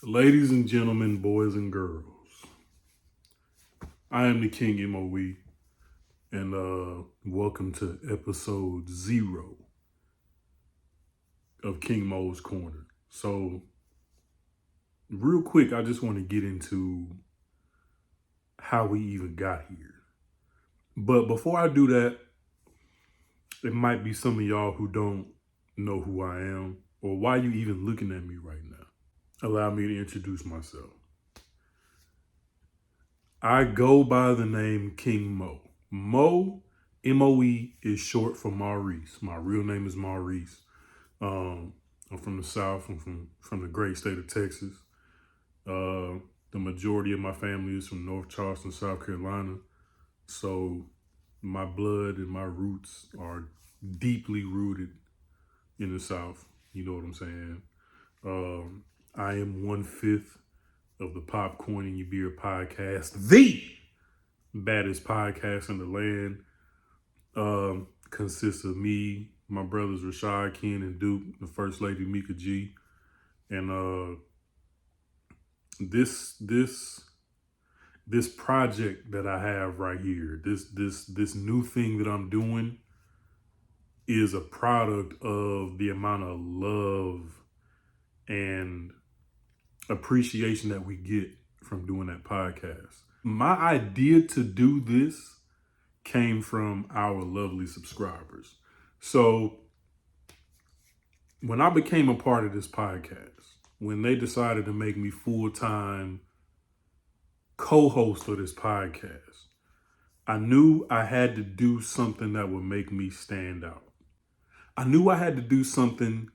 Ladies and gentlemen, boys and girls, I am the King MOE, and welcome to episode 0 of King Mo's Corner. So, real quick, I just want to get into how we even got here. But before I do that, it might be some of y'all who don't know who I am or why you even looking at me right now. Allow me to introduce myself. I go by the name King Mo. Mo, M-O-E, is short for Maurice. My real name is Maurice. I'm from the South. I'm from the great state of Texas. The majority of my family is from North Charleston, South Carolina. So my blood and my roots are deeply rooted in the South. You know what I'm saying? I am 1/5 of the Popcorn and Your Beer podcast, the baddest podcast in the land. Consists of me, my brothers Rashad, Ken, and Duke, the First Lady Mika G, and this project that I have right here, this new thing that I'm doing, is a product of the amount of love and appreciation that we get from doing that podcast. My idea to do this came from our lovely subscribers. So when I became a part of this podcast, when they decided to make me full-time co-host of this podcast, I knew I had to do something that would make me stand out. I knew I had to do something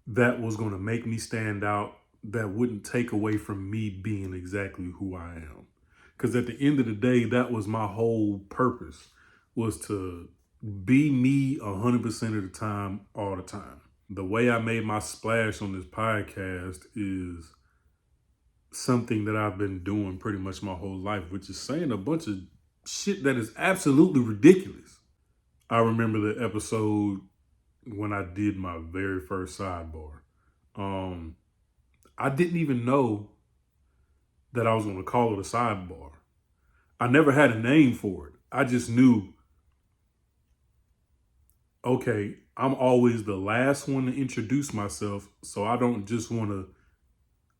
that was going to make me stand out, that wouldn't take away from me being exactly who I am. Because at the end of the day, that was my whole purpose, was to be me 100% of the time, all the time. The way I made my splash on this podcast is something that I've been doing pretty much my whole life, which is saying a bunch of shit that is absolutely ridiculous. I remember the episode when I did my very first sidebar. I didn't even know that I was going to call it a sidebar. I never had a name for it. I just knew, okay, I'm always the last one to introduce myself, so I don't just want to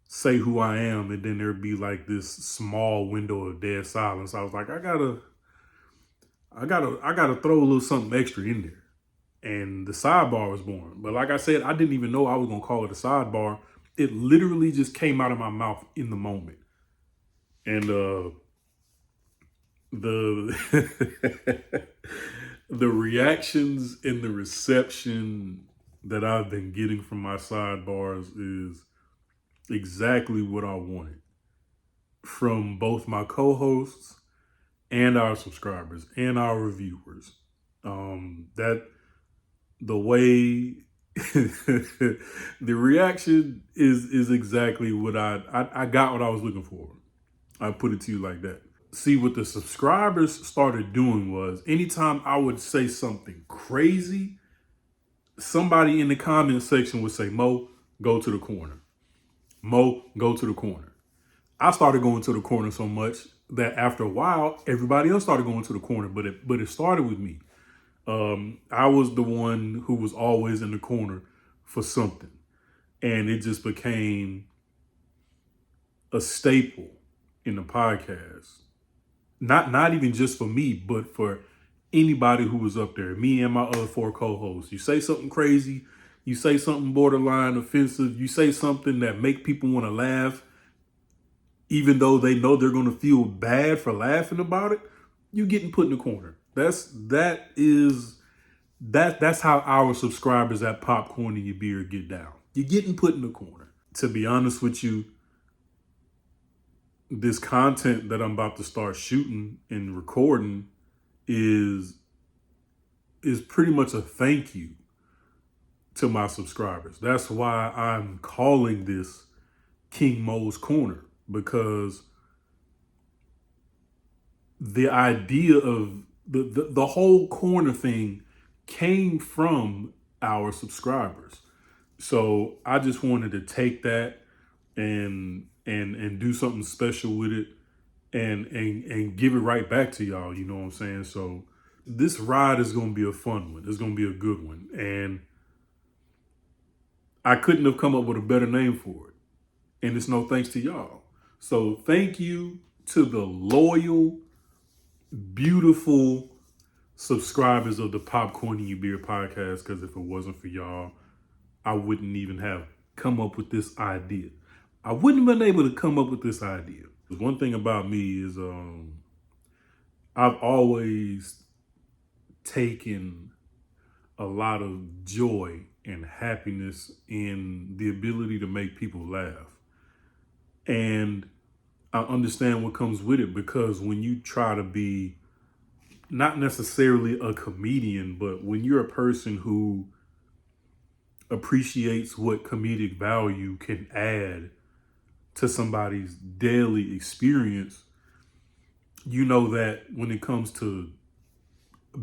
say who I am and then there'd be like this small window of dead silence. I was like, I gotta throw a little something extra in there. And the sidebar was born. But like I said, I didn't even know I was going to call it a sidebar. It literally just came out of my mouth in the moment. And the the reactions and the reception that I've been getting from my sidebars is exactly what I wanted from both my co-hosts and our subscribers and our reviewers. That the way the reaction is exactly what I got what I was looking for. I put it to you like that. See, what the subscribers started doing was, anytime I would say something crazy, somebody in the comment section would say, Mo, go to the corner. Mo, go to the corner. I started going to the corner so much that after a while, everybody else started going to the corner, but it started with me. I was the one who was always in the corner for something. And it just became a staple in the podcast. Not even just for me, but for anybody who was up there, me and my other 4 co-hosts. You say something crazy, you say something borderline offensive, you say something that make people want to laugh, even though they know they're going to feel bad for laughing about it, you getting put in the corner. That's how our subscribers at Popcorn and Your Beer get down. You're getting put in the corner. To be honest with you, this content that I'm about to start shooting and recording is pretty much a thank you to my subscribers. That's why I'm calling this King Mo's Corner, because the idea of the whole corner thing came from our subscribers. So I just wanted to take that and do something special with it and give it right back to y'all. You know what I'm saying? So this ride is going to be a fun one. It's going to be a good one. And I couldn't have come up with a better name for it. And it's no thanks to y'all. So thank you to the loyal, beautiful subscribers of the Popcorn and You Beer podcast, because if it wasn't for y'all, I wouldn't even have come up with this idea. I wouldn't have been able to come up with this idea. One thing about me is I've always taken a lot of joy and happiness in the ability to make people laugh. And I understand what comes with it, because when you try to be not necessarily a comedian, but when you're a person who appreciates what comedic value can add to somebody's daily experience, you know that when it comes to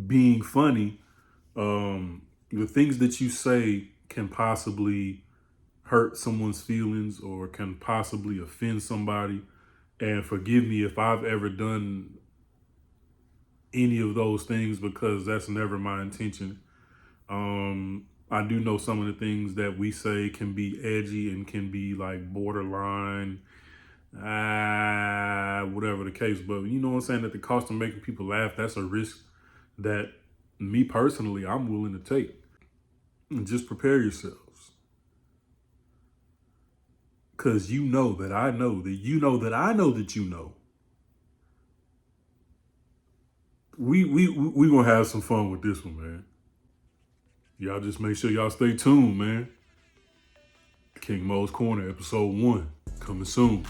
being funny, the things that you say can possibly hurt someone's feelings or can possibly offend somebody. And forgive me if I've ever done any of those things, because that's never my intention. I do know some of the things that we say can be edgy and can be like borderline, whatever the case. But you know what I'm saying, at the cost of making people laugh, that's a risk that me personally, I'm willing to take. And just prepare yourselves. Because you know that I know that you know that I know that you know. We gonna have some fun with this one, man. Y'all just make sure y'all stay tuned, man. King Mo's Corner, episode 1, coming soon.